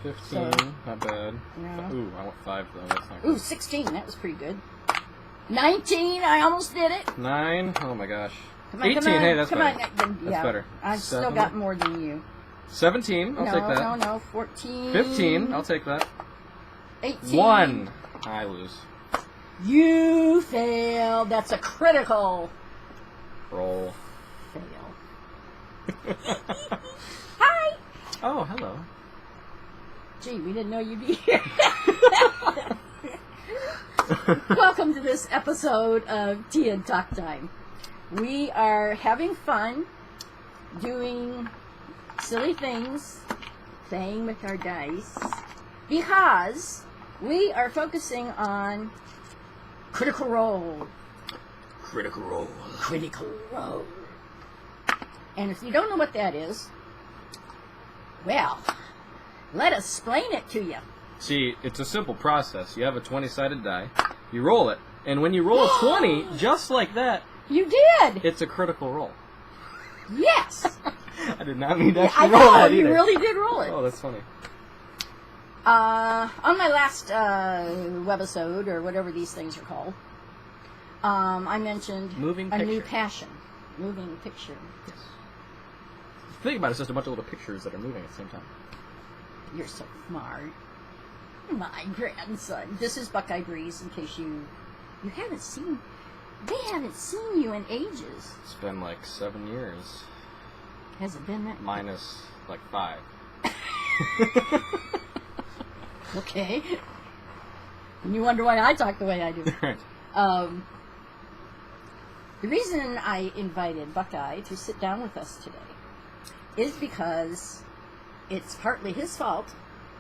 15, So, not bad. Yeah. Ooh, I want 5 though. That's not Ooh, good. 16. That was pretty good. 19. I almost did it. 9. Oh my gosh. Come on, 18. come on, Hey, that's come better. on. That's better. I've still 7. got more than you. 17. I'll take that. No. 14. 15. I'll take that. 18. 1. I lose. You failed. That's a critical Roll. fail. Hi. Oh, hello. Gee, we didn't know you'd be here. Welcome to this episode of Tea and Talk Time. We are having fun, doing silly things, playing with our dice, because we are focusing on Critical Role. Critical Role. Critical Role. And if you don't know what that is, well, let us explain it to you. See, it's a simple process. You have a 20-sided die, you roll it, and when you roll a 20, just like that, You did! it's a critical roll. Yes! I did not mean to I actually know, roll that you either. really did roll it. Oh, that's funny. On my last webisode, or whatever these things are called, I mentioned Moving a new picture. passion. Moving picture. Yes. Think about it, it's just a bunch of little pictures that are moving at the same time. You're so smart. My grandson. This is Buckeye Breeze, in case you haven't seen... They haven't seen you in ages. It's been like 7 years. Has it been that? Minus like 5. Okay. And you wonder why I talk the way I do. The reason I invited Buckeye to sit down with us today is because it's partly his fault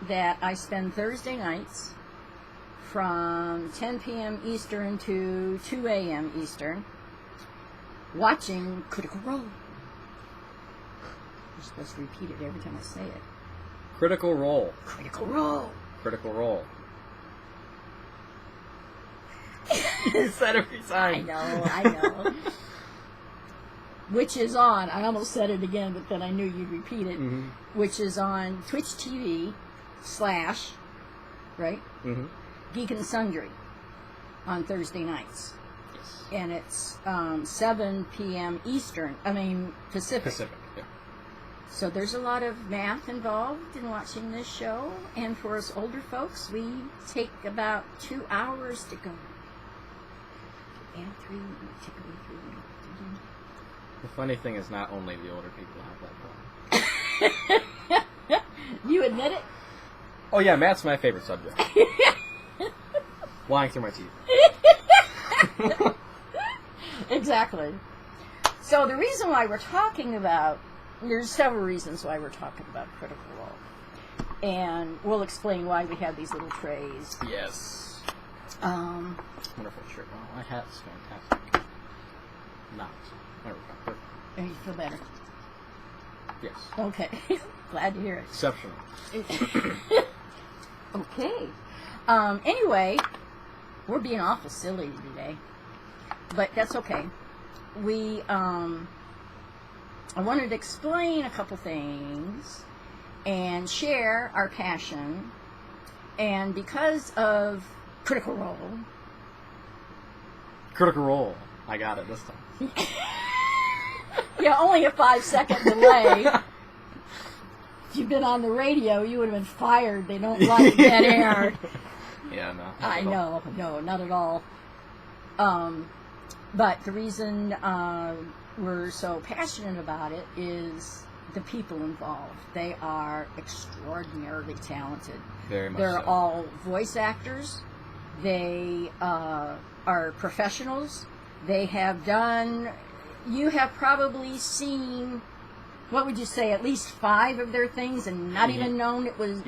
that I spend Thursday nights from 10 p.m. Eastern to 2 a.m. Eastern watching Critical Role. You're supposed to repeat it every time I say it. Critical Role. Critical Role. Critical Role. You said every time. I know. Which is on, I almost said it again, but then I knew you'd repeat it, Mm-hmm. which is on Twitch TV / right? Mm-hmm. Geek and Sundry on Thursday nights. Yes. And it's 7 p.m. Eastern, Pacific. Pacific, yeah. So there's a lot of math involved in watching this show, and for us older folks, we take about 2 hours to go. And 3, take away 3. The funny thing is not only the older people have that problem. You admit it? Oh yeah, math's my favorite subject. Lying through my teeth. Exactly. So the reason why we're talking about, there's several reasons why we're talking about Critical Role. And we'll explain why we have these little trays. Yes. Wonderful shirt. Oh, my hat's fantastic. Not. There we go. Perfect. And you feel better. Yes. Okay. Glad to hear it. Exceptional. Okay. Anyway, we're being awful silly today. But that's okay. I wanted to explain a couple things and share our passion. And because of Critical Role. Critical Role. I got it this time. Yeah, only a 5-second delay. If you'd been on the radio, you would have been fired. They don't like dead air. Yeah, no. I know. No, not at all. But the reason we're so passionate about it is the people involved. They are extraordinarily talented. Very much They're so. all voice actors. They are professionals. They have done... You have probably seen, what would you say, at least 5 of their things and not even known it was,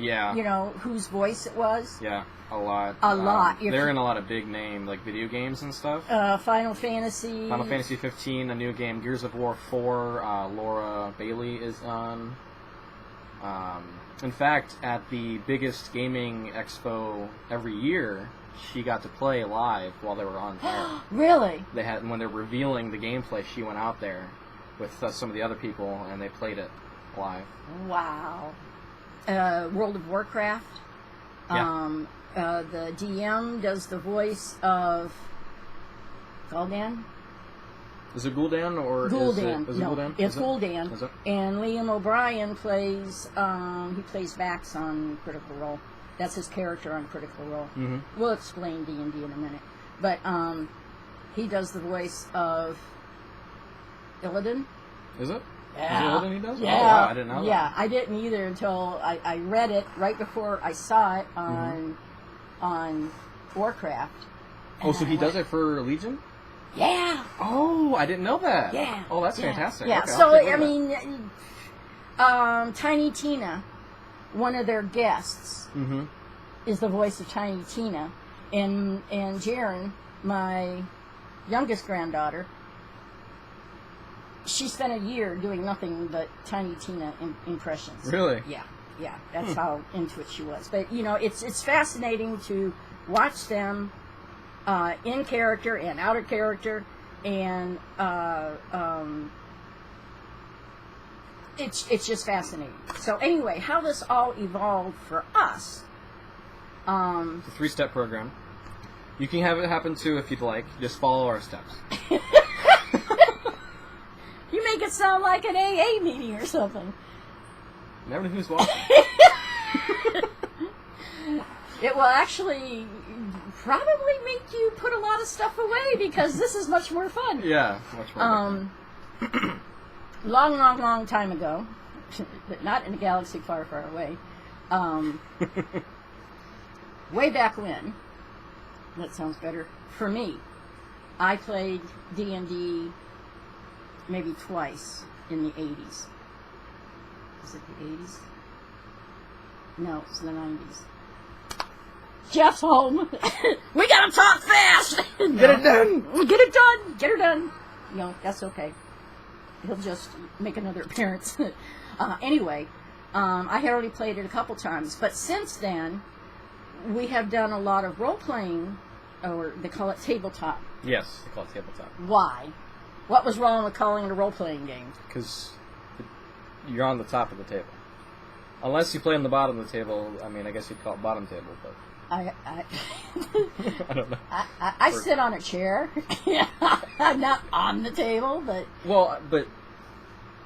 whose voice it was? Yeah, a lot. A lot. They're in a lot of big name, like video games and stuff. Final Fantasy. Final Fantasy 15, the new game, Gears of War 4, Laura Bailey is on. In fact, at the biggest gaming expo every year, she got to play live while they were on air. Really? They had, when they're revealing the gameplay, she went out there with some of the other people, and they played it live. Wow. World of Warcraft. Yeah. The DM does the voice of Gul'dan. Is it Gul'dan or Gul'dan. is it No, Gul'dan? it's Is it? Gul'dan. Is it? And Liam O'Brien plays Vax on Critical Role. That's his character on Critical Role. Mm-hmm. We'll explain D&D in a minute. But he does the voice of Illidan. Is it? Yeah. Is it Illidan he does? Yeah. Oh, wow, I didn't know that. Yeah, I didn't either until I read it right before I saw it on Warcraft. Oh, so And he I does went, it for Legion? Yeah. Oh, I didn't know that. Yeah. Oh, that's Yeah. fantastic. Yeah. Okay, I'll So, take a I look at mean, Tiny Tina, one of their guests, that. Mm-hmm. is the voice of Tiny Tina. And Jaren, my youngest granddaughter, she spent a year doing nothing but Tiny Tina impressions. Really? Yeah. Yeah. That's how into it she was. But, you know, it's fascinating to watch them in character and out of character, and it's just fascinating. So anyway, how this all evolved for us. It's a 3-step program. You can have it happen too if you'd like. Just follow our steps. You make it sound like an AA meeting or something. Never know who's watching. It will actually probably make you put a lot of stuff away because this is much more fun. Yeah, much more. Long time ago, but not in a galaxy far, far away. Way back when, that sounds better for me. I played D&D maybe twice in the 80s. Was it the 80s? No, it's the 90s. Jeff's home. We gotta talk fast. Get it done. Get it done. Get her done. No, that's okay. He'll just make another appearance. Anyway, I had already played it a couple times, but since then, we have done a lot of role-playing, or they call it tabletop. Yes, they call it tabletop. Why? What was wrong with calling it a role-playing game? Because you're on the top of the table. Unless you play on the bottom of the table, I mean, I guess you'd call it bottom table, but... I don't know. I sit on a chair. I'm not on the table, but... Well, but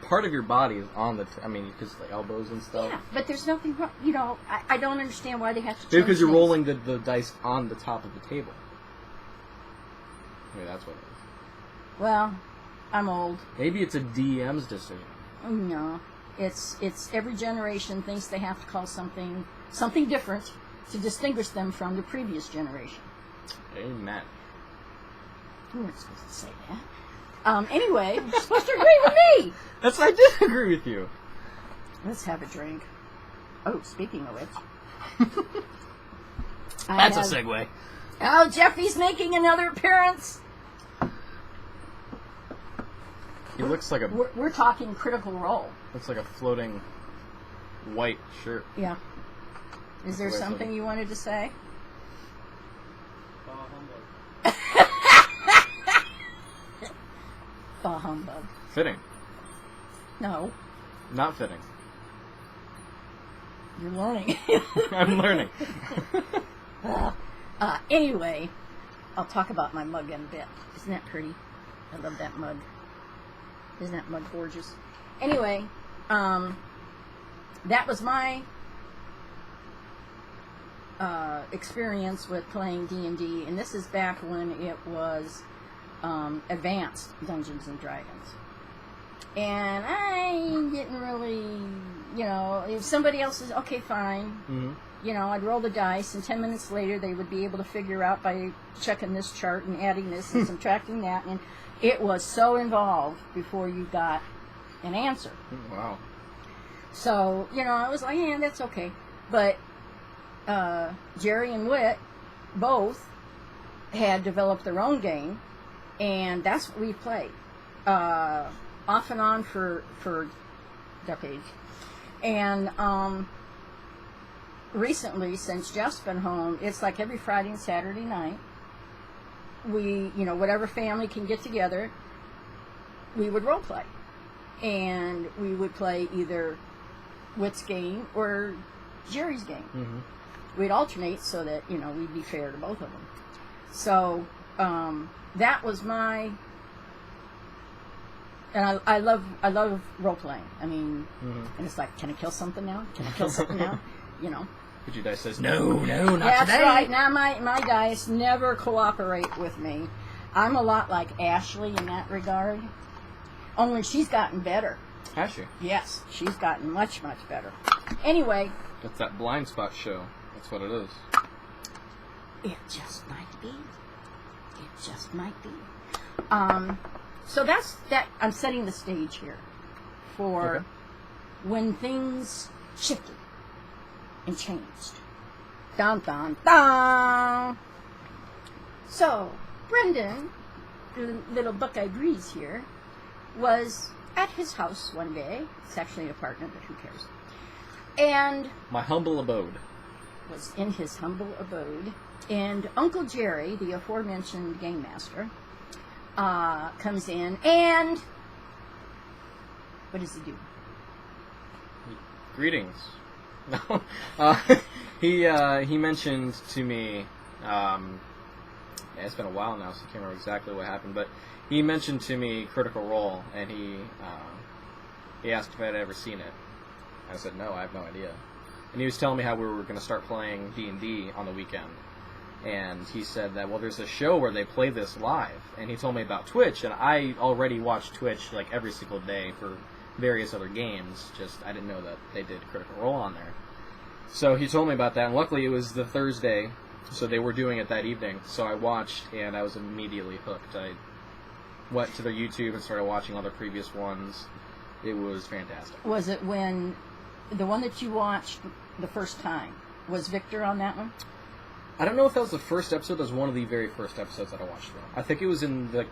part of your body is on the... I mean, because the elbows and stuff. Yeah, but there's nothing wrong. You know, I don't understand why they have to change Maybe because you're things. rolling the dice on the top of the table. Maybe that's what it is. Well, I'm old. Maybe it's a DM's decision. No. It's every generation thinks they have to call something different to distinguish them from the previous generation. Amen. You weren't supposed to say that. Anyway, you're supposed to agree with me. I did agree with you. Let's have a drink. Oh, speaking of which. That's a segue. Oh, Jeffy's making another appearance. He looks like a... We're talking Critical Role. Looks like a floating white shirt. Yeah. Is there something you wanted to say? Bah humbug. Fitting. No, Not fitting. you're learning. I'm learning. Anyway, I'll talk about my mug in a bit. Isn't that pretty? I love that mug. Isn't that mug gorgeous? Anyway, that was my experience with playing D&D, and this is back when it was advanced Dungeons and Dragons. And I didn't really, you know, if somebody else is, okay, fine. Mm-hmm. You know, I'd roll the dice, and 10 minutes later they would be able to figure out by checking this chart and adding this and subtracting that, and it was so involved before you got an answer. Wow. So, you know, I was like, yeah, that's okay. But Jerry and Whit both had developed their own game, and that's what we played. Off and on for decades. And recently, since Jeff's been home, it's like every Friday and Saturday night, we, you know, whatever family can get together, we would role play. And we would play either Witt's game or Jerry's game. Mm-hmm. We'd alternate so that, you know, we'd be fair to both of them. So that was my... And I love role playing. I mean, and it's like, can I kill something now? Can I kill something now? You know. But your dice says, no, not That's today. right. Now my dice never cooperate with me. I'm a lot like Ashley in that regard. Only she's gotten better. Has she? Yes, she's gotten much, much better. Anyway. That's that blind spot show. That's what it is. It just might be. It just might be. So that's that. I'm setting the stage here for when things shifted and changed. Dun, dun, dun. So, Brendan, the little Buckeye Breeze here, was at his house one day. It's actually an apartment, but who cares? And... my humble abode. Was in his humble abode. And Uncle Jerry, the aforementioned game master, comes in and... what does he do? Greetings. No. He mentioned to me... it's been a while now, so I can't remember exactly what happened, but he mentioned to me Critical Role, and he asked if I had ever seen it. I said, no, I have no idea. And he was telling me how we were going to start playing D&D on the weekend. And he said that, well, there's a show where they play this live. And he told me about Twitch, and I already watch Twitch like every single day for various other games. Just, I didn't know that they did Critical Role on there. So he told me about that, and luckily it was the Thursday, so they were doing it that evening. So I watched, and I was immediately hooked. I went to their YouTube and started watching all their previous ones. It was fantastic. Was it when the one that you watched the first time, was Victor on that one? I don't know if that was the first episode. That was one of the very first episodes that I watched. Though. I think it was in the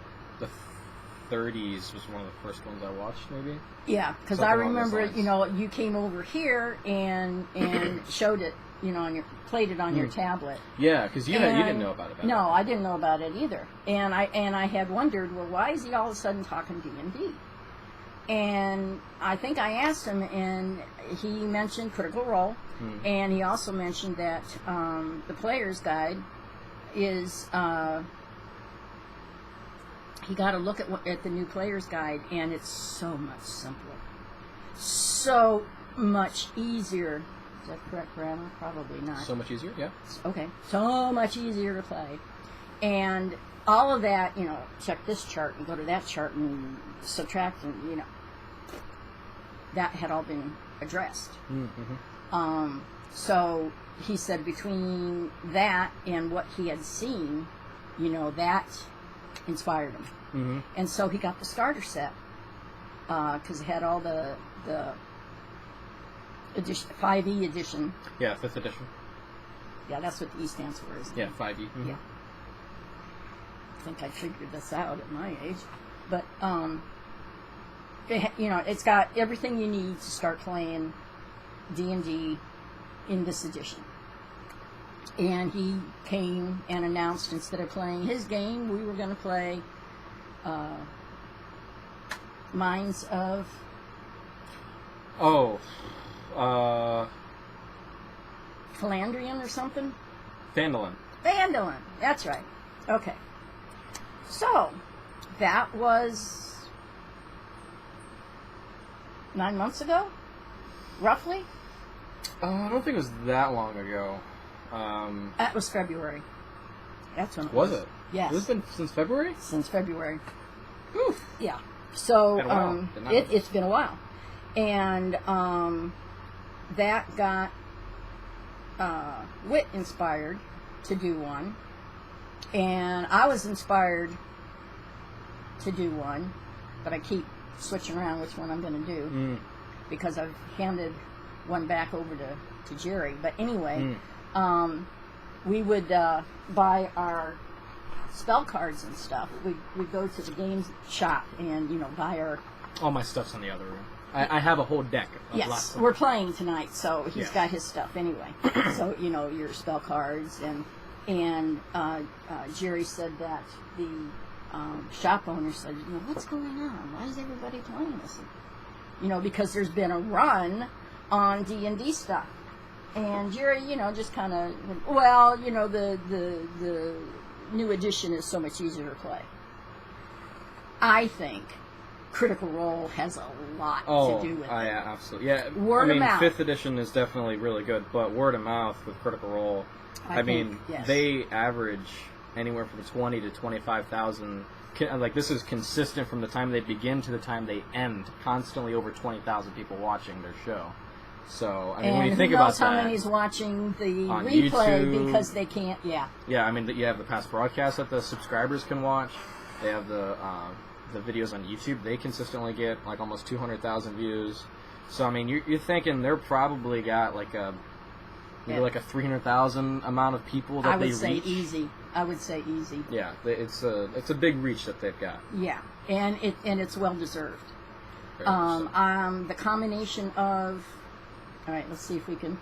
30s. Was one of the first ones I watched, maybe. Yeah, because I remember, you know, you came over here and showed it, you know, played it on your tablet. Yeah, because you didn't know about it. No, I didn't know about it either. And I had wondered, well, why is he all of a sudden talking D&D? And I think I asked him, and he mentioned Critical Role, and he also mentioned that the player's guide is, he got a look at the new player's guide, and it's so much simpler. So much easier. Is that correct grammar? Probably not. So much easier, yeah. Okay. So much easier to play. And all of that, you know, check this chart and go to that chart and subtract, and, you know, that had all been addressed. Mm-hmm. So he said between that and what he had seen, you know, that inspired him. Mm-hmm. And so he got the starter set because it had all the edition, 5e edition. Yeah, 5th edition. Yeah, that's what the E stands for, isn't it? Yeah, 5e. Mm-hmm. Yeah. I think I figured this out at my age. But, you know, it's got everything you need to start playing D&D in this edition. And he came and announced instead of playing his game, we were going to play Minds of... Oh. Philandrian or something? Phandalin. Phandalin, that's right. Okay. So, that was 9 months ago, roughly. I don't think it was that long ago. That was February. That's when it was. Was it? Yes. Has it been since February? Since February. Oof. Yeah. So, Been a while. it's been a while. And that got Whit inspired to do one. And I was inspired to do one, but I keep switching around which one I'm going to do because I've handed one back over to Jerry. But anyway, we would buy our spell cards and stuff. We'd go to the game shop and, you know, buy our... All my stuff's in the other room. I have a whole deck of Yes, lots of we're playing tonight, so he's Yeah. got his stuff anyway. So, you know, your spell cards and Jerry said that the shop owner said, you know, what's going on? Why is everybody playing this? You know, because there's been a run on D&D stuff. And Jerry, just kind of, well, the new edition is so much easier to play. I think Critical Role has a lot to do with it. Yeah, absolutely. Yeah, word of mouth. 5th edition is definitely really good, but word of mouth with Critical Role, yes. They average anywhere from 20 to 25,000. Like, this is consistent from the time they begin to the time they end. Constantly over 20,000 people watching their show. So, when you think about that, how many's watching the on replay YouTube, because they can't, Yeah, you have the past broadcasts that the subscribers can watch. They have the videos on YouTube. They consistently get, like, almost 200,000 views. So, you're thinking they're probably got, like, like a 300,000 amount of people that they reach. I would say easy. Yeah, it's a big reach that they've got. Yeah, and it's well deserved. The combination of, all right, let's see if we can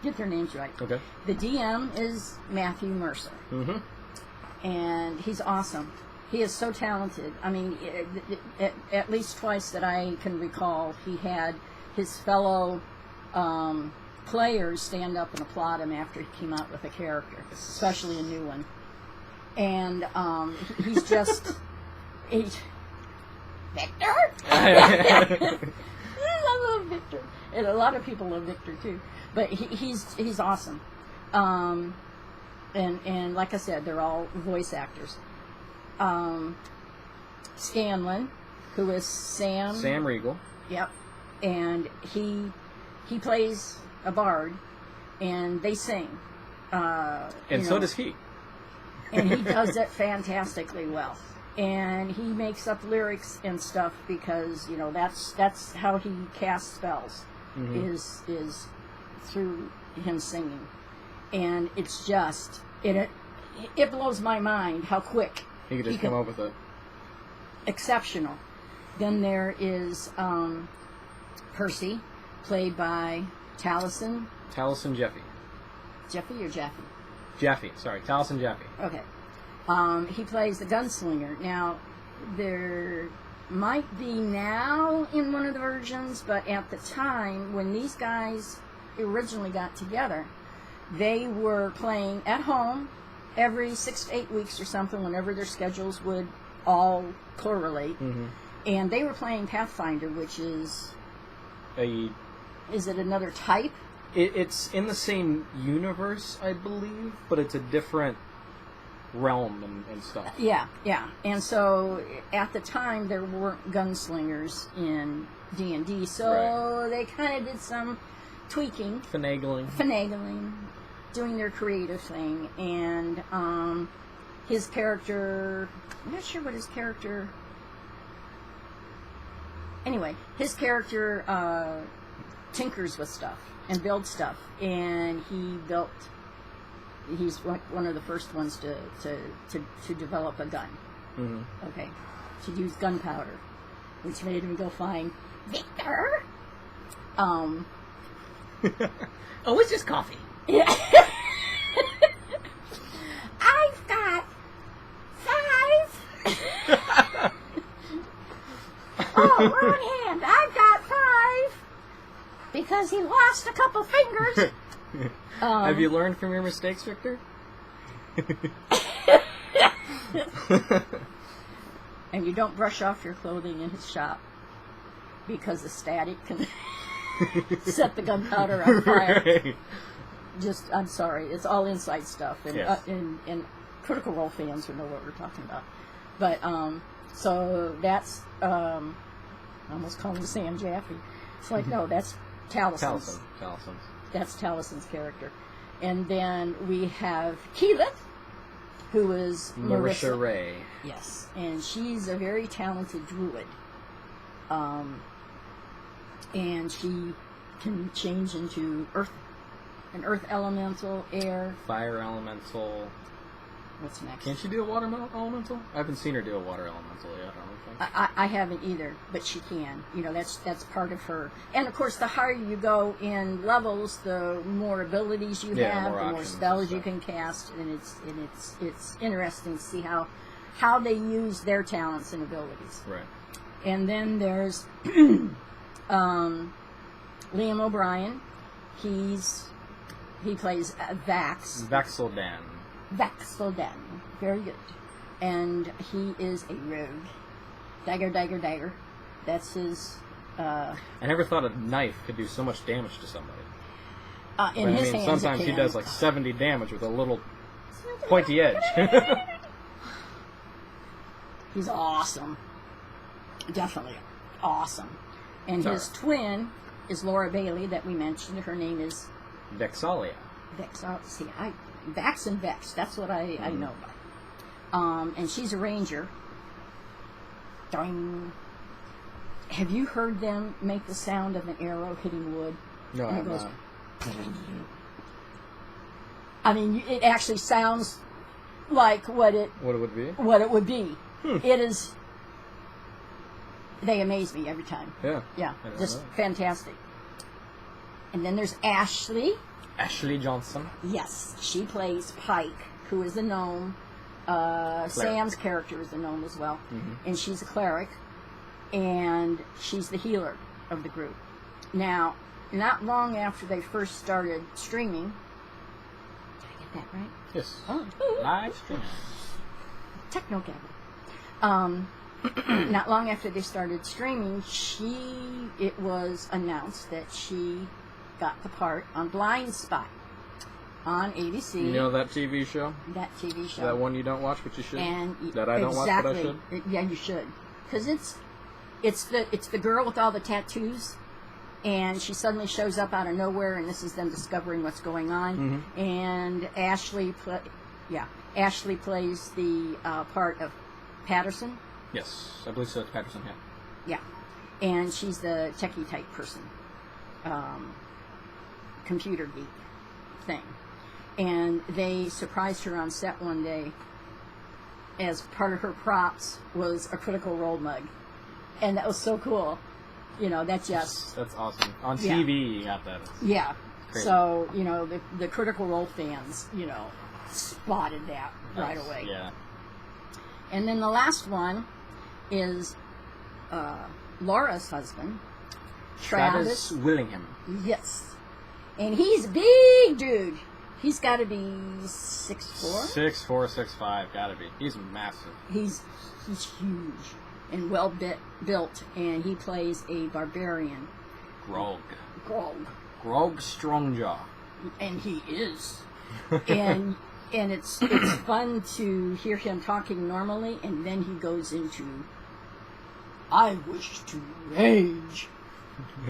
get their names right. Okay. The DM is Matthew Mercer, and he's awesome. He is so talented. At least twice that I can recall, he had his fellow players stand up and applaud him after he came out with a character, especially a new one. And he's just Victor. I love Victor, and a lot of people love Victor too. But he's awesome. And like I said, they're all voice actors. Scanlon, who is Sam Riegel. Yep, and he plays a bard, and they sing. And so does he. And he does it fantastically well. And he makes up lyrics and stuff because that's how he casts spells, is through him singing. And it's just it blows my mind how quick he could just come up with it. Exceptional. Then there is Percy, played by Taliesin Jeffy. Jeffy or Jaffe? Jaffe, sorry, Taliesin Jaffe. Okay. He plays the gunslinger. Now, there might be now in one of the versions, but at the time when these guys originally got together, they were playing at home every 6 to 8 weeks or something, whenever their schedules would all correlate. And they were playing Pathfinder, which is... Is it another type? It's in the same universe, I believe, but it's a different realm and stuff. Yeah. And so, at the time, there weren't gunslingers in D&D, so they kind of did some tweaking. Finagling, doing their creative thing. And his character... I'm not sure what his character... Anyway, his character tinkers with stuff and builds stuff, and he's one of the first ones to develop a gun. Okay, to use gunpowder, which made him go find Victor. Oh, it's just coffee. Yeah. I've got 5. Oh, wrong hand. I've got 5 because he lost a couple fingers. Have you learned from your mistakes, Victor? And you don't brush off your clothing in his shop because the static can set the gunpowder on fire. Right. I'm sorry, it's all inside stuff, and yes. And Critical Role fans will know what we're talking about. But so that's I almost call him Sam Jaffe. It's like, no, that's Talison's. That's Talison's character. And then we have Keyleth, who is Marisha Ray. Yes, and she's a very talented druid. And she can change into an earth elemental, air, fire elemental. What's next? Can't she do a water elemental? I haven't seen her do a water elemental yet, I don't think. I haven't either, but she can. That's part of her. And of course, the higher you go in levels, the more abilities you have, the more spells you can cast, and it's interesting to see how they use their talents and abilities. Right. And then there's Liam O'Brien. He plays Vax. Vaxeldan. Vaxeldan. Very good. And he is a rogue. Dagger. That's his... I never thought a knife could do so much damage to somebody. In his hands, sometimes he does like 70 damage with a little pointy edge. He's awesome. Definitely awesome. And his twin is Laura Bailey that we mentioned. Her name is... Vexalia. See, Vax and Vex. That's what I know about. And she's a ranger. Doing. Have you heard them make the sound of an arrow hitting wood? No, I have not. I mean, it actually sounds like what it would be. What it would be. It is. They amaze me every time. Yeah. Just fantastic. And then there's Ashley. Ashley Johnson. Yes, she plays Pike, who is a gnome. Sam's character is a gnome as well, and she's a cleric, and she's the healer of the group. Now, not long after they first started streaming, did I get that right? Yes. Oh. Live streaming. Techno-gabble. Not long after they started streaming, it was announced that she got the part on Blind Spot on ABC. You know that TV show? That TV show. That one you don't watch, but you should. And that I don't watch, but I should. Yeah, you should, because it's the girl with all the tattoos, and she suddenly shows up out of nowhere, and this is them discovering what's going on. And Ashley plays the part of Patterson. Yes, I believe so. It's Patterson. Yeah, and she's the techie type person, computer geek thing. And they surprised her on set one day. As part of her props was a Critical Role mug, and that was so cool. You know, that's awesome. On TV, you got that. Yeah. Crazy. So the Critical Role fans, spotted that right away. Yeah. And then the last one is Laura's husband, Travis Willingham. Yes. And he's a big dude. He's got to be 6'4"? 6'4", 6'5", gotta be. He's massive. He's huge and well built, and he plays a barbarian. Grog Strongjaw. And he is. and it's fun to hear him talking normally, and then he goes into, I wish to rage.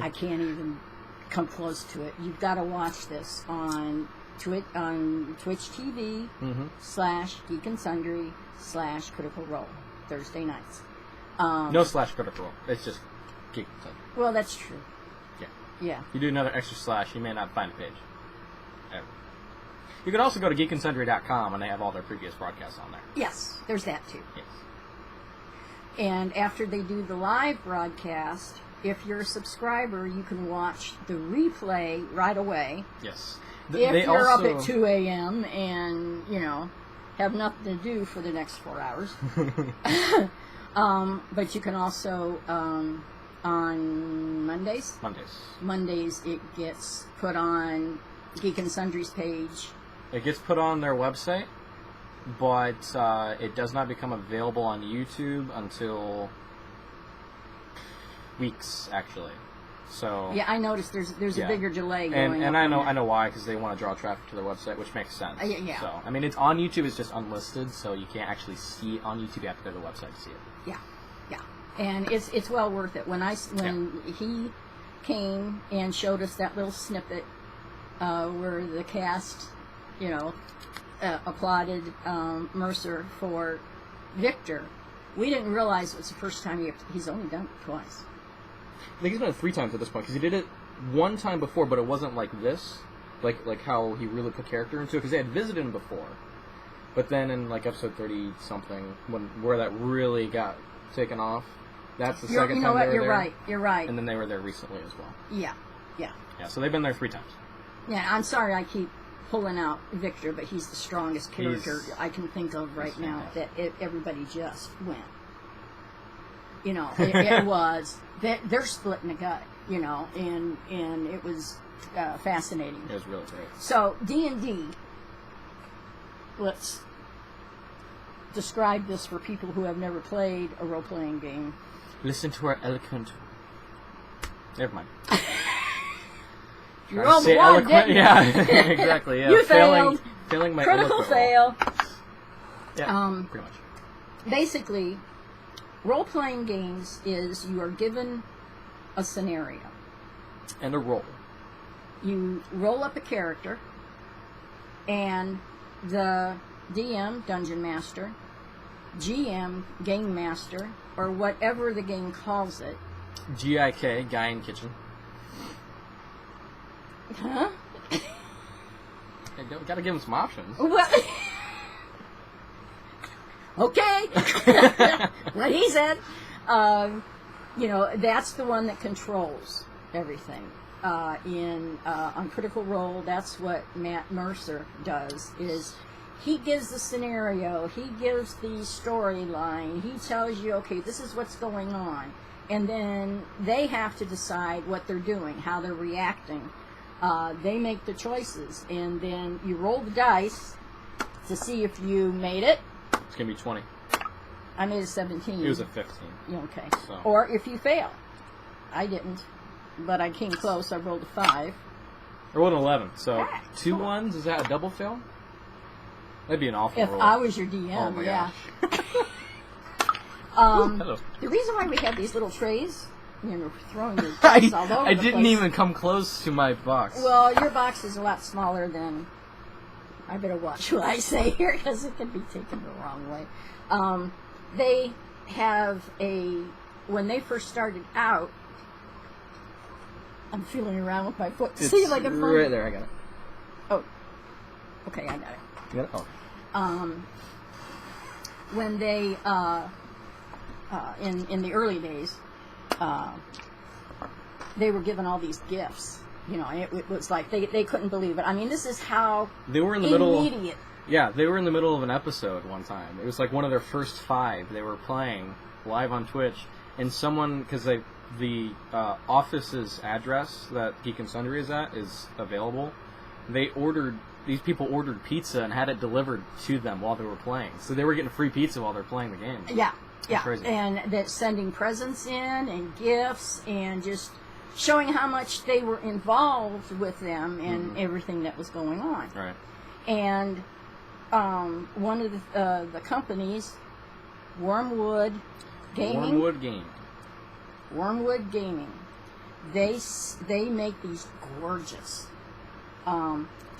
I can't even come close to it. You've got to watch this on Twitch TV /Geek and Sundry /Critical Role Thursday nights. No /Critical Role. It's just Geek and Sundry. Well, that's true. Yeah. You do another extra slash, you may not find a page. Ever. You could also go to geekandsundry.com, and they have all their previous broadcasts on there. Yes, there's that too. Yes. And after they do the live broadcast, if you're a subscriber, you can watch the replay right away. Yes. If you're up at 2 a.m. and, have nothing to do for the next 4 hours. But you can also, on Mondays? Mondays it gets put on Geek and Sundry's page. It gets put on their website, but it does not become available on YouTube until weeks, actually. So yeah, I noticed there's a bigger delay going and I know why, because they want to draw traffic to their website, which makes sense. Yeah. So I mean, it's on YouTube. It's just unlisted, so you can't actually see it on YouTube. You have to go to the website to see it. Yeah, and it's well worth it. When he came and showed us that little snippet where the cast, applauded Mercer for Victor, we didn't realize it was the first time he's only done it twice. I think he's done it 3 times at this point, because he did it 1 time before, but it wasn't like this, like how he really put character into it, because they had visited him before. But then in like episode 30 something, where that really got taken off, that's the second time they were there. You're right. And then they were there recently as well. Yeah. Yeah, so they've been there 3 times. Yeah, I'm sorry I keep pulling out Victor, but he's the strongest character I can think of right now. That everybody just went. It was that they're splitting the gut. you know, and it was fascinating. It was really great. So D&D, let's describe this for people who have never played a role-playing game. Listen to our eloquent. Never mind. You rolled a one, didn't you? Yeah, exactly. Yeah. You failed. Failing my Critical eloquent fail. roll. Yeah, pretty much. Basically, role-playing games is you are given a scenario. And a roll. You roll up a character, and the DM, Dungeon Master, GM, Game Master, or whatever the game calls it. GIK, Guy in Kitchen. Huh? Gotta give him some options. Well, okay. What he said. You know, that's the one that controls everything. On Critical Role, that's what Matt Mercer does, is he gives the scenario, he gives the storyline, he tells you, okay, this is what's going on, and then they have to decide what they're doing, how they're reacting. They make the choices, and then you roll the dice to see if you made it. It's gonna be 20. I made a 17. It was a 15. Okay. So. Or if you fail. I didn't, but I came close. I rolled a 5. I rolled an 11. So Ah, 2 cool. ones. Is that a double fail? That'd be an awful If roll. I was your DM, oh my yeah. gosh. The reason why we have these little trays, you know, throwing your dice all over I the didn't place. even come close to my box. Well, your box is a lot smaller than. I better watch what I say here because it could be taken the wrong way. They have when they first started out. I'm feeling around with my foot to see if I can find right it. there. I got it. Oh, okay, I got it. You got it? Oh. When they in the early days, they were given all these gifts. You know, it was like they couldn't believe it. I mean, this is how They were in the immediate. middle. Yeah, they were in the middle of an episode one time. It was like one of their first 5. They were playing live on Twitch, and someone, because the office's address that Geek and Sundry is at is available. These people ordered pizza and had it delivered to them while they were playing. So they were getting free pizza while they're playing the game. Yeah, yeah, Crazy. and that sending presents in and gifts and just showing how much they were involved with them and everything that was going on. Right. And one of the companies, Wormwood Gaming. Wormwood Gaming. They make these gorgeous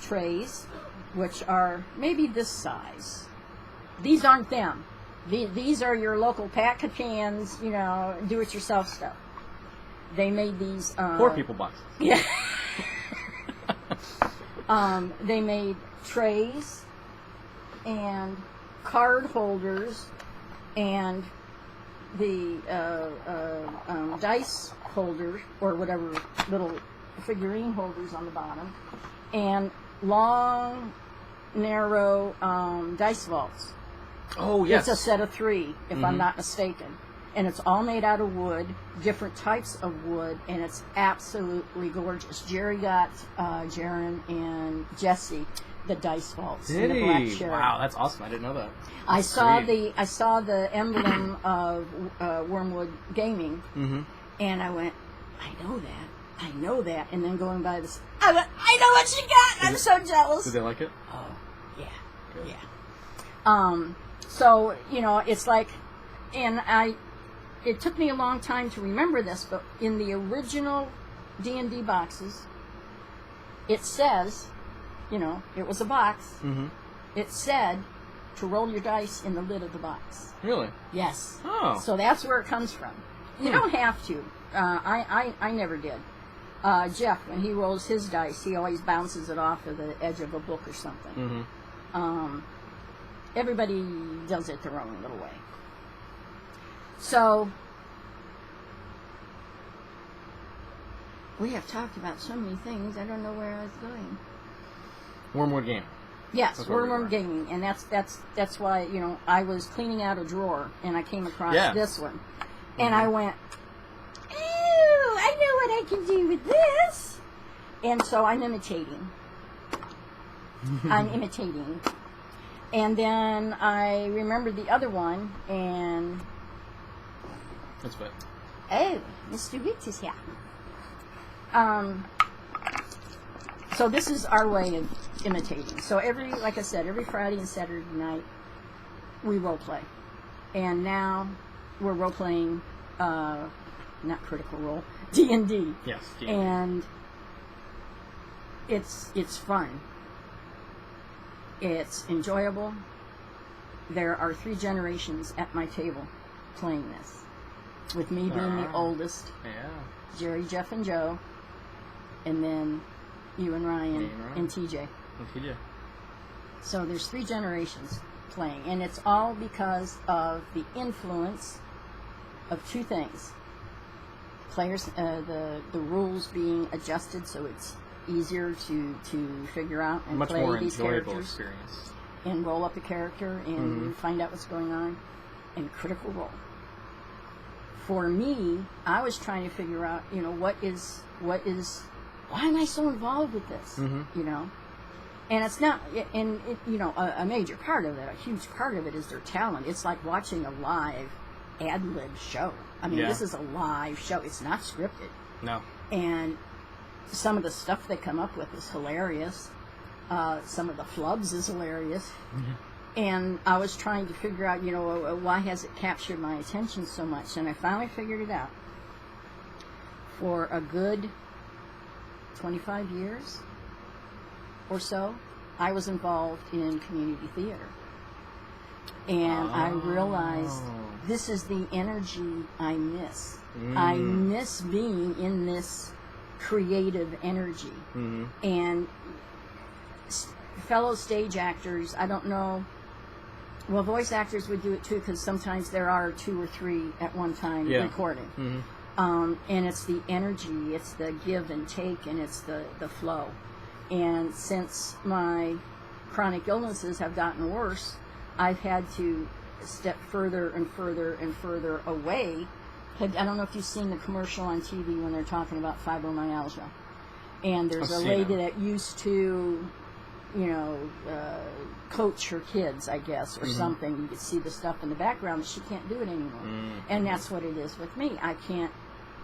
trays, which are maybe this size. These aren't them. These are your local pack-a-cans, you know, do-it-yourself stuff. They made these. Poor people boxes. Yeah. They made trays and card holders and the dice holders or whatever little figurine holders on the bottom, and long, narrow dice vaults. Oh, yes. It's a set of 3, if I'm not mistaken. And it's all made out of wood, different types of wood, and it's absolutely gorgeous. Jerry got Jaron and Jesse the dice vaults. Did in the Black he? Cherry. Wow, that's awesome. I didn't know that. I saw Sweet. the emblem of Wormwood Gaming, and I went, I know that. And then going by this, I went, I know what you got. I'm so jealous. Did they like it? Oh, yeah, Good. yeah. So you know, it's like, and it took me a long time to remember this, but in the original D&D boxes, it says, you know, it was a box. It said to roll your dice in the lid of the box. Really? Yes. Oh. So that's where it comes from. You don't have to. I never did. Jeff, when he rolls his dice, he always bounces it off of the edge of a book or something. Everybody does it their own little way. So, we have talked about so many things, I don't know where I was going. Wormwood Game. Yes, That's where we Wormwood were. Gaming, and that's why, you know, I was cleaning out a drawer, and I came across this one. And I went, ooh, I know what I I can do with this. And so I'm imitating. And then I remembered the other one, and... That's what. Oh, Mr. Witt is here. So this is our way of imitating. So like I said, every Friday and Saturday night, we role play. And now we're role playing, not Critical Role, D&D. Yes, D&D. And it's fun. It's enjoyable. There are 3 generations at my table playing this, with me being the oldest. Yeah. Jerry, Jeff, and Joe, and then you and Ryan, and TJ. And TJ. So there's 3 generations playing, and it's all because of the influence of 2 things. Players, the rules being adjusted so it's easier to figure out and much play more these enjoyable characters experience. and roll up a character and find out what's going on, and Critical Role. For me, I was trying to figure out, why am I so involved with this? And it's not, a major part of it, a huge part of it is their talent. It's like watching a live ad-lib show. I mean, This is a live show. It's not scripted. No. And some of the stuff they come up with is hilarious. Some of the flubs is hilarious. And I was trying to figure out, why has it captured my attention so much? And I finally figured it out. For a good 25 years or so, I was involved in community theater. And I realized this is the energy I miss. I miss being in this creative energy. And fellow stage actors, I don't know, well, voice actors would do it too, because sometimes there are 2 or 3 at one time recording. And it's the energy, it's the give and take, and it's the flow. And since my chronic illnesses have gotten worse, I've had to step further and further and further away. I don't know if you've seen the commercial on TV when they're talking about fibromyalgia. And there's a lady that used to, coach her kids, I guess, or something. You could see the stuff in the background, but she can't do it anymore. And that's what it is with me. I can't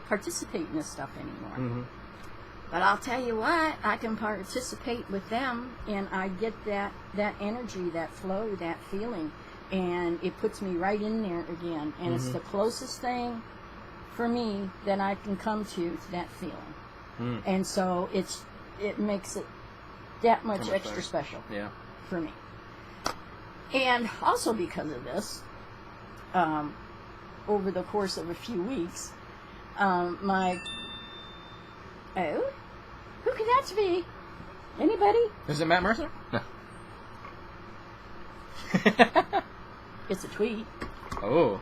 participate in this stuff anymore. But I'll tell you what, I can participate with them, and I get that energy, that flow, that feeling, and it puts me right in there again. And it's the closest thing for me that I can come to that feeling. And so it makes it that much extra special for me. And also because of this, over the course of a few weeks, who could that be? Anybody? Is it Matt Mercer? No. It's a tweet. Oh.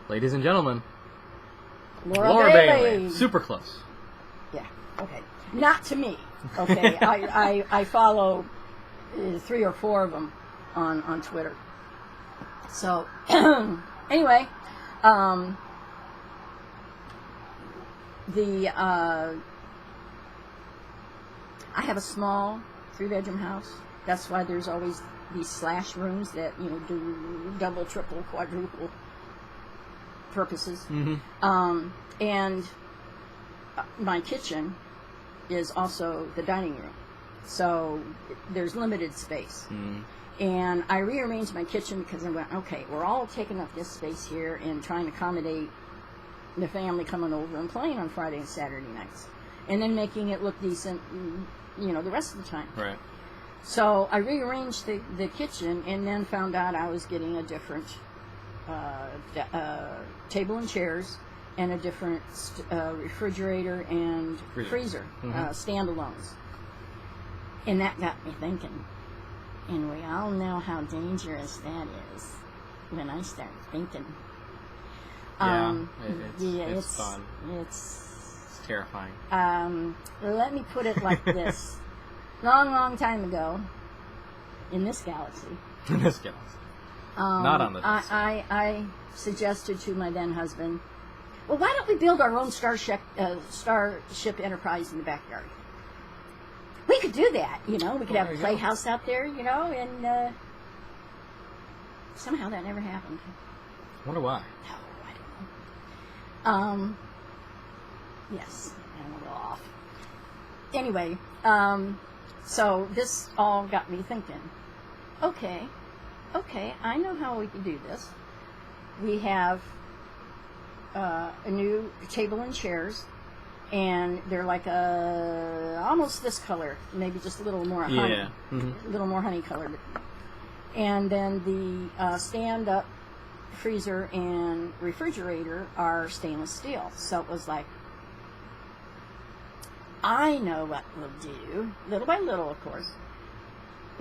Ladies and gentlemen. Laura Bailey. Super close. Yeah, okay. Not to me. Okay, I follow 3 or 4 of them on Twitter. So, anyway, I have a small 3-bedroom house. That's why there's always these slash rooms that do double, triple, quadruple purposes. And my kitchen is also the dining room, so there's limited space. And I rearranged my kitchen because I went, okay, we're all taking up this space here and trying to accommodate the family coming over and playing on Friday and Saturday nights, and then making it look decent, the rest of the time. Right. So I rearranged the kitchen, and then found out I was getting a different table and chairs, and a different refrigerator and freezer, standalones. And that got me thinking. And we all know how dangerous that is when I start thinking. It's fun. It's terrifying. Let me put it like this. Long time ago, in this galaxy. Not on this. I suggested to my then husband well, why don't we build our own Starship Enterprise in the backyard? We could do that, you know. We could have a playhouse out there, you know, and somehow that never happened. I wonder why. No, I don't know. Yes, I'm a little off. Anyway, so this all got me thinking, okay, I know how we can do this. We have a new table and chairs, and they're like almost this color, maybe just a little more honey, a little more honey colored. And then the stand-up freezer and refrigerator are stainless steel. So it was like, I know what we'll do, little by little, of course.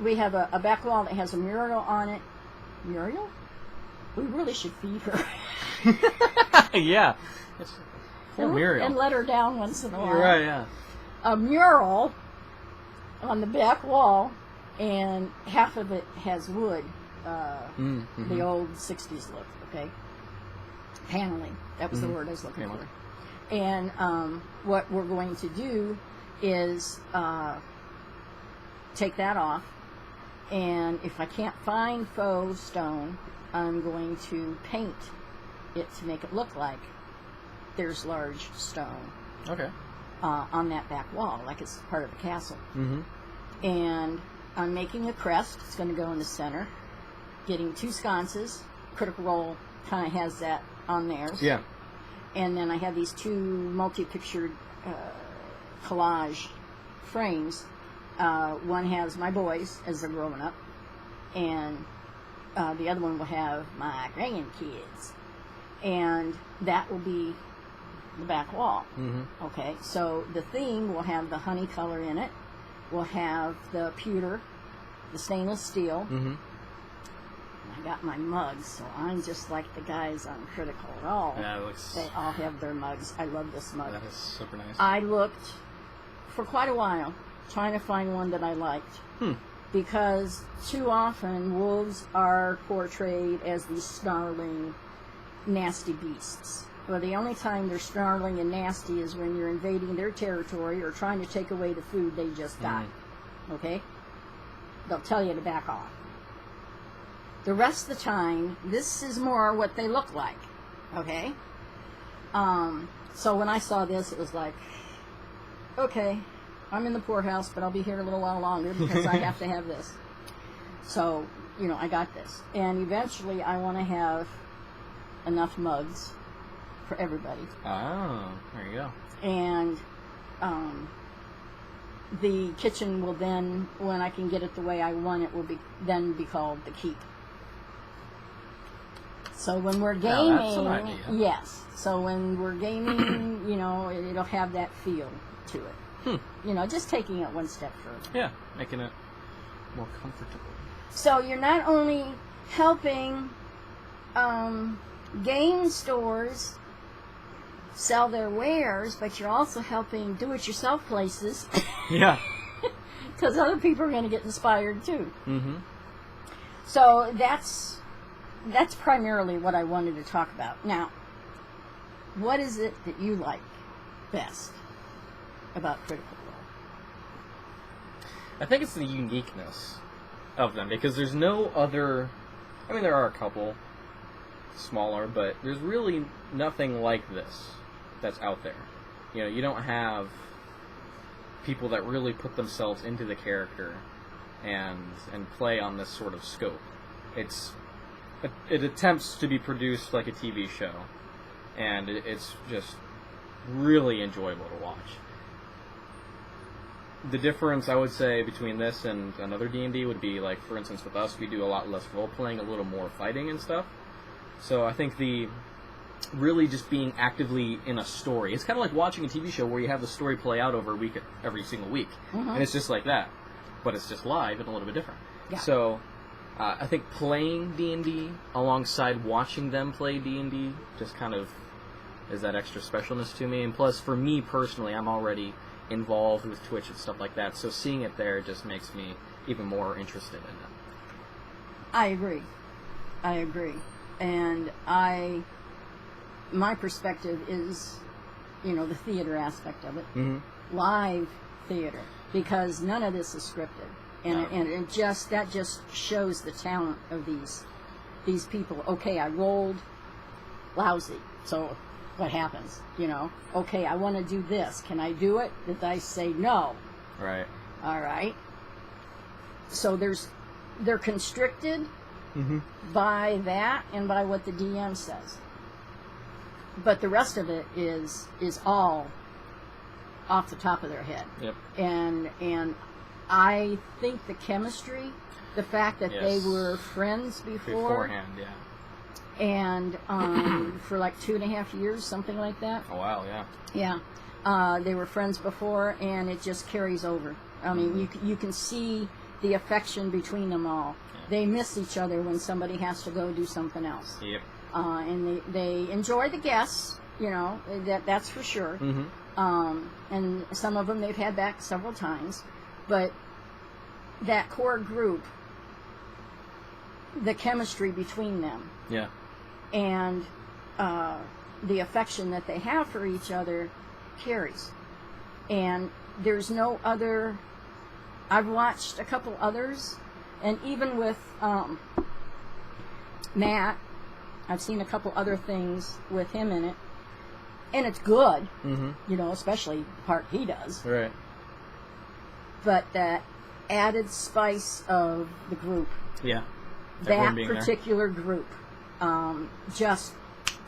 We have a back wall that has a mural on it. Muriel? We really should feed her. Yeah. Poor Muriel. And let her down once in a while. You're right, yeah. A mural on the back wall, and half of it has wood. The old 60s look, okay? Paneling. That was the word I was looking for. And what we're going to do is take that off, and if I can't find faux stone, I'm going to paint it to make it look like there's large stone on that back wall, like it's part of the castle. And I'm making a crest. It's going to go in the center, getting 2 sconces. Critical Role kind of has that on theirs. Yeah. And then I have these 2 multi-pictured collage frames. One has my boys as they're growing up, and the other one will have my grandkids. And that will be the back wall. Okay, so the theme will have the honey color in it. We'll have the pewter, the stainless steel. I got my mugs, so I'm just like the guys on Critical Role. Yeah, it looks... They all have their mugs. I love this mug. That is super nice. I looked for quite a while trying to find one that I liked. Because too often wolves are portrayed as these snarling, nasty beasts. Well, the only time they're snarling and nasty is when you're invading their territory or trying to take away the food they just got. Okay? They'll tell you to back off. The rest of the time, this is more what they look like. Okay? So when I saw this, it was like, okay, I'm in the poorhouse, but I'll be here a little while longer because I have to have this. So, you know, I got this. And eventually I want to have enough mugs for everybody. Oh, there you go. And the kitchen will then, when I can get it the way I want it, will then be called the Keep. So when we're gaming, that's an idea. Yes. So when we're gaming, you know, it'll have that feel to it. You know, just taking it one step further. Yeah, making it more comfortable. So you're not only helping game stores sell their wares, but you're also helping do-it-yourself places. Yeah. Because other people are going to get inspired too. So that's primarily what I wanted to talk about. Now, what is it that you like best about Critical Role? I think it's the uniqueness of them, because there's no other... I mean, there are a couple smaller, but there's really nothing like this that's out there. You know, you don't have people that really put themselves into the character and play on this sort of scope. It attempts to be produced like a TV show, and it's just really enjoyable to watch. The difference, I would say, between this and another D&D would be, like, for instance, with us, we do a lot less role-playing, a little more fighting and stuff. So I think the really just being actively in a story, it's kind of like watching a TV show where you have the story play out over a week, every single week. And it's just like that. But it's just live and a little bit different. Yeah. So I think playing D&D alongside watching them play D&D just kind of is that extra specialness to me. And plus, for me personally, I'm already involved with Twitch and stuff like that, so seeing it there just makes me even more interested in it. I agree. And I my perspective is, the theater aspect of it, live theater, because none of this is scripted, and it just shows the talent of these people. Okay, I rolled lousy, so what happens? Okay, I want to do this. Can I do it? The dice say no. Right. All right. So they're constricted by that and by what the DM says. But the rest of it is all off the top of their head. Yep. And I think the chemistry, the fact that they were friends beforehand, yeah. And for like 2.5 years, something like that. Oh wow, yeah. Yeah. They were friends before, and it just carries over. I mean, you can see the affection between them all. Yeah. They miss each other when somebody has to go do something else. Yep. And they enjoy the guests, that's for sure. And some of them they've had back several times. But that core group, the chemistry between them, and the affection that they have for each other carries. And there's no other. I've watched a couple others, and even with Matt, I've seen a couple other things with him in it, and it's good, especially the part he does. Right. But that added spice of the group, that particular group, just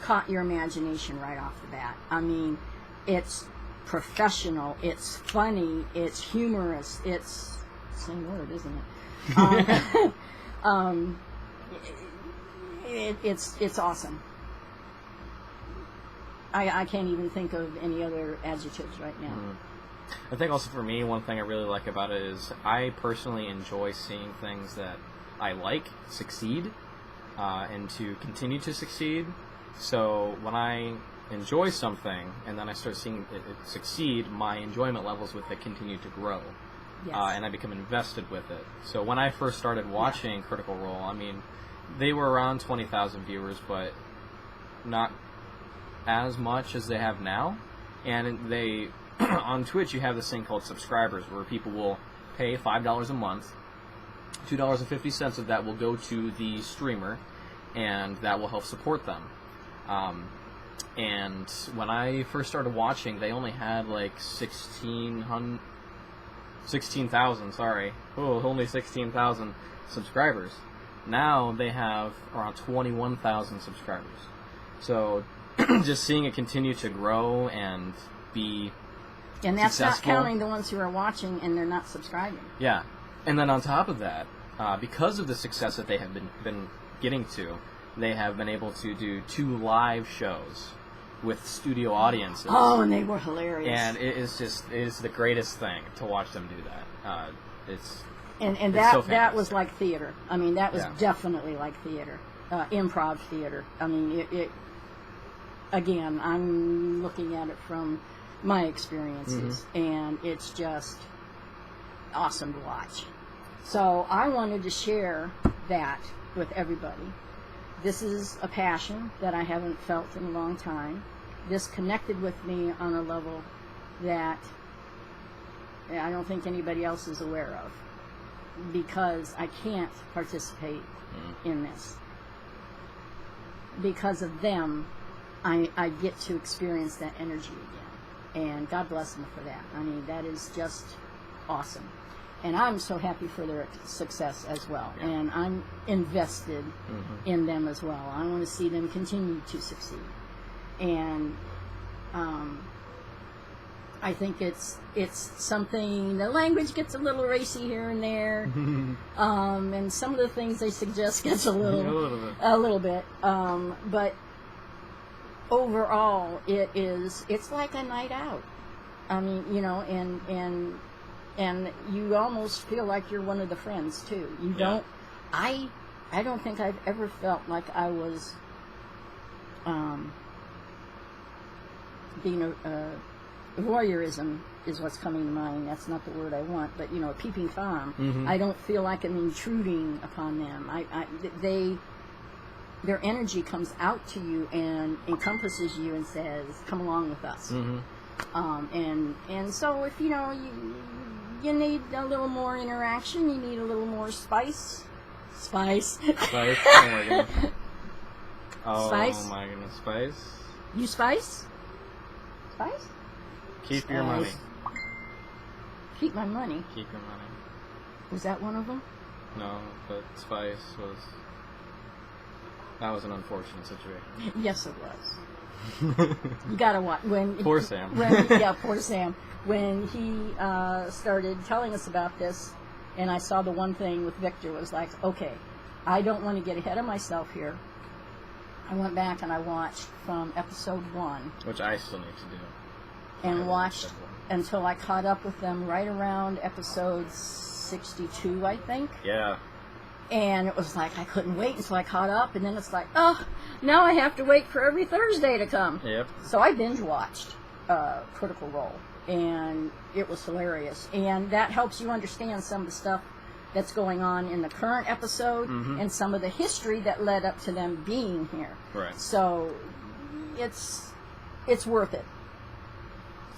caught your imagination right off the bat. I mean, it's professional, it's funny, it's humorous, it's the same word, isn't it? It's awesome. I can't even think of any other adjectives right now. I think also for me, one thing I really like about it is I personally enjoy seeing things that I like succeed, and to continue to succeed. So when I enjoy something and then I start seeing it succeed, my enjoyment levels with it continue to grow. Yes. And I become invested with it. So when I first started watching Critical Role, I mean, they were around 20,000 viewers, but not as much as they have now. And they on Twitch, you have this thing called subscribers, where people will pay $5 a month. $2.50 of that will go to the streamer, and that will help support them. And when I first started watching, they only had like 16,000, sorry. Oh, only 16,000 subscribers. Now they have around 21,000 subscribers. So just seeing it continue to grow and be that's successful. Not counting the ones who are watching and they're not subscribing. Yeah. And then on top of that, because of the success that they have been getting to, they have been able to do 2 live shows with studio audiences. Oh, and they were hilarious. And it is the greatest thing to watch them do that. That was like theater. I mean, that was definitely like theater, improv theater. I mean, it. Again, I'm looking at it from my experiences, and it's just awesome to watch. So I wanted to share that with everybody. This is a passion that I haven't felt in a long time. This connected with me on a level that I don't think anybody else is aware of, because I can't participate in this. Because of them, I get to experience that energy again. And God bless them for that. I mean, that is just awesome. And I'm so happy for their success as well. Yeah. And I'm invested in them as well. I want to see them continue to succeed. And I think it's something, the language gets a little racy here and there. And some of the things they suggest gets a little bit. But overall, it's like a night out. I mean, and you almost feel like you're one of the friends too. You don't. I don't think I've ever felt like I was being a voyeurism is what's coming to mind. That's not the word I want, but a peeping Tom. I don't feel like I'm intruding upon them. their energy comes out to you and encompasses you and says, "Come along with us." Mm-hmm. And so if you need a little more interaction, you need a little more spice. Spice. Oh my goodness. Oh Spice? my goodness. Spice. You spice? Spice? Keep your money. Keep my money. Keep your money. Was that one of them? No, but Spice was... That was an unfortunate situation. Yes, it was. You gotta watch when Poor Sam. Poor Sam. When he started telling us about this, and I saw the one thing with Victor was like, okay, I don't want to get ahead of myself here. I went back and I watched from episode 1, which I still need to do. and watched until I caught up with them right around episode 62, I think. Yeah. And it was like I couldn't wait until I caught up, and then it's like, oh, now I have to wait for every Thursday to come. Yep. So I binge watched Critical Role, and it was hilarious. And that helps you understand some of the stuff that's going on in the current episode and some of the history that led up to them being here. Right. So it's worth it.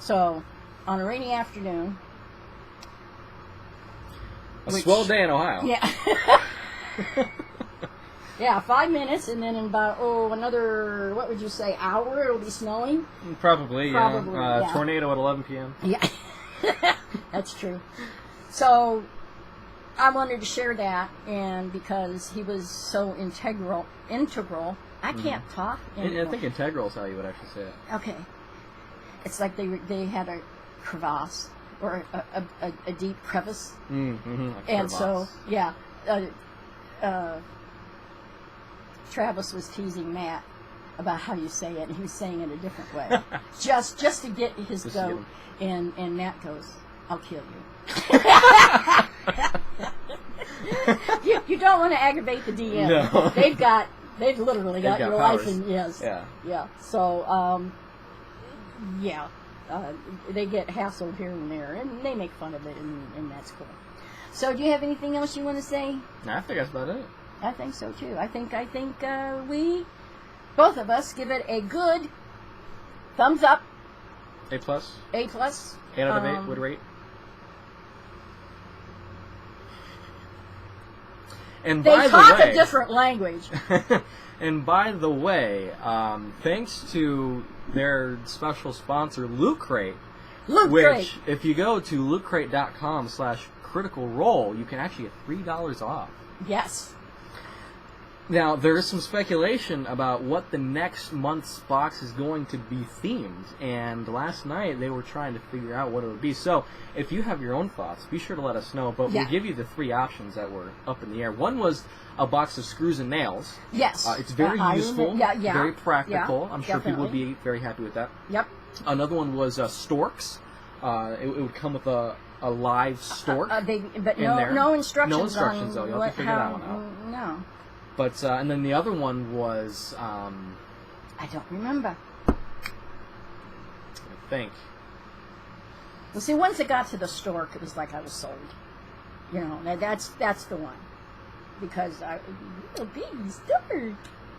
So on a rainy afternoon, a swell day in Ohio. Yeah. Yeah, 5 minutes, and then in about, another, what would you say, hour, it'll be snowing? Probably, yeah. Tornado at 11 p.m. Yeah. That's true. So I wanted to share that, and because he was so integral. I can't talk anymore. I think integral is how you would actually say it. Okay. It's like they had a crevasse, or a deep crevice. Mm-hmm. And so, yeah, Travis was teasing Matt about how you say it, and he was saying it a different way, just to get his goat. And Matt goes, "I'll kill you." You don't want to aggravate the DM. No. They've literally got your powers. life in yes. Yeah. So they get hassled here and there, and they make fun of it, and that's cool. So, do you have anything else you want to say? I think that's about it. I think so too. I think we, both of us, give it a good thumbs up. A+. A+. 8 out of 8 would rate. And they talk a different language. And by the way, thanks to their special sponsor, Loot Crate, which, if you go to lootcrate.com/criticalrole, you can actually get $3 off. Yes. Now, there is some speculation about what the next month's box is going to be themed, and last night they were trying to figure out what it would be. So, if you have your own thoughts, be sure to let us know, but we'll give you the 3 options that were up in the air. One was a box of screws and nails. Yes. It's very useful, very practical. I'm sure people would be very happy with that. Yep. Another one was storks. It would come with a live stork but in no, there. no instructions. No instructions, though. You'll have to figure that one out. No. But and then the other one was I don't remember. I think. Well, see, once it got to the stork, it was like I was sold. You know, that's the one, because little baby stork.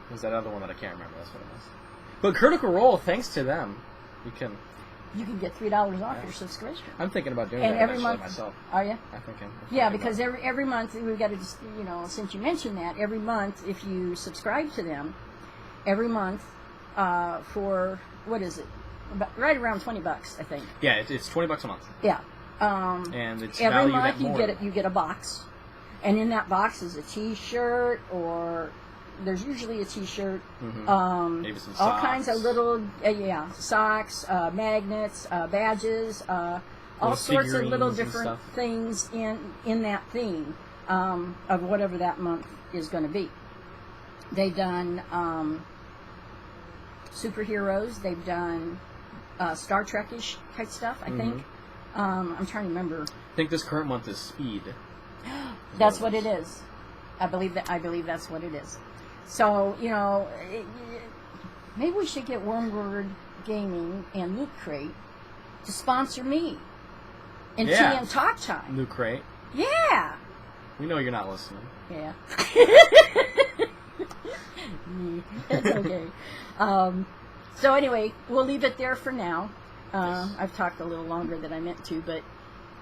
There's that other one that I can't remember. That's what it was. But Critical Role, thanks to them, you can get $3 off your subscription. I'm thinking about doing and that every month myself. Are you? I'm thinking. Yeah, because every month we've got to just, since you mentioned that, every month if you subscribe to them, every month for what is it? Right around $20, I think. Yeah, it's $20 a month. Yeah. And it's every valued month at more. you get a box, and in that box is a T-shirt, or there's usually a T-shirt. Mm-hmm. Maybe some socks. All kinds of little socks, magnets, badges, all sorts of little different things in that theme of whatever that month is going to be. They've done superheroes. They've done Star Trek-ish type stuff, I think. I'm trying to remember. I think this current month is Speed. That's what it is. I believe that's what it is. So, maybe we should get Wormword Gaming and Loot Crate to sponsor me in TM Talk Time. Loot Crate. Yeah. We know you're not listening. Yeah. It's okay. So anyway, we'll leave it there for now. Yes. I've talked a little longer than I meant to, but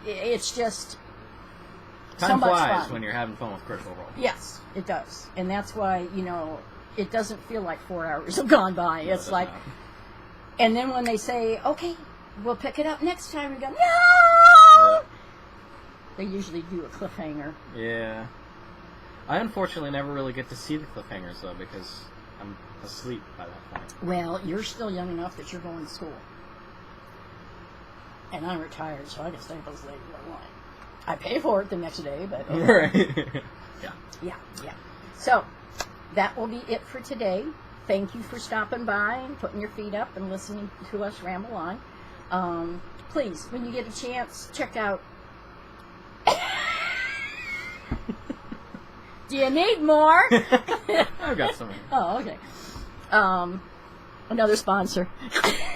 it's just Time so much flies fun. when you're having fun with Critical Role. Yes, it does. And that's why, it doesn't feel like 4 hours have gone by. No, it It's does like, not. and then when they say, okay, we'll pick it up next time, we go, no! Yeah. They usually do a cliffhanger. Yeah. I unfortunately never really get to see the cliffhangers, though, because I'm asleep by that point. Well, you're still young enough that you're going to school. And I'm retired, so I can stay up as late as I want. I pay for it the next day, but... Right. Yeah. Yeah. So, that will be it for today. Thank you for stopping by and putting your feet up and listening to us ramble on. Please, when you get a chance, check out... Do you need more? I've got some. Oh, okay. Another sponsor.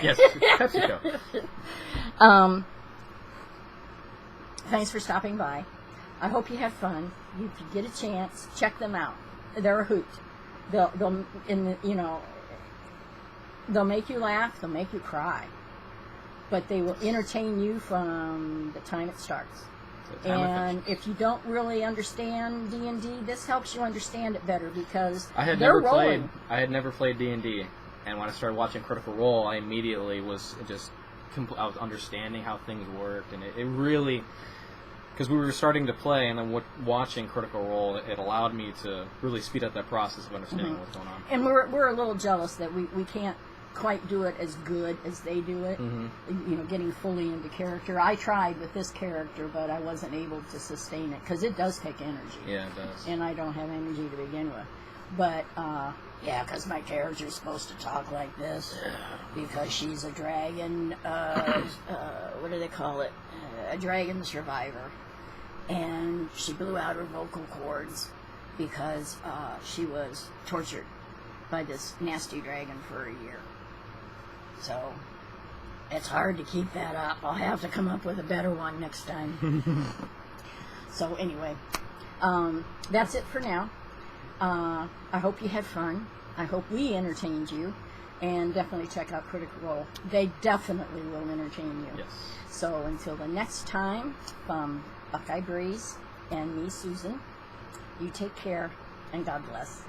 Yes, PepsiCo. Thanks for stopping by. I hope you have fun. If you get a chance, check them out. They're a hoot. They'll make you laugh. They'll make you cry. But they will entertain you from the time it starts. And if you don't really understand D&D, this helps you understand it better because I had they're never played. rolling. I had never played D&D, and when I started watching Critical Role, I immediately was just. I was understanding how things worked, and it really. Because we were starting to play, and then watching Critical Role, it allowed me to really speed up that process of understanding what's going on. And we're a little jealous that we can't quite do it as good as they do it. Getting fully into character. I tried with this character, but I wasn't able to sustain it because it does take energy. Yeah, it does. And I don't have energy to begin with. But because my character's supposed to talk like this because she's a dragon. What do they call it? A dragon survivor, and she blew out her vocal cords because she was tortured by this nasty dragon for a year. So, it's hard to keep that up. I'll have to come up with a better one next time. So, anyway, that's it for now. I hope you had fun. I hope we entertained you. And definitely check out Critical Role. They definitely will entertain you. Yes. So, until the next time, from Buckeye Breeze and me, Susan, you take care, and God bless.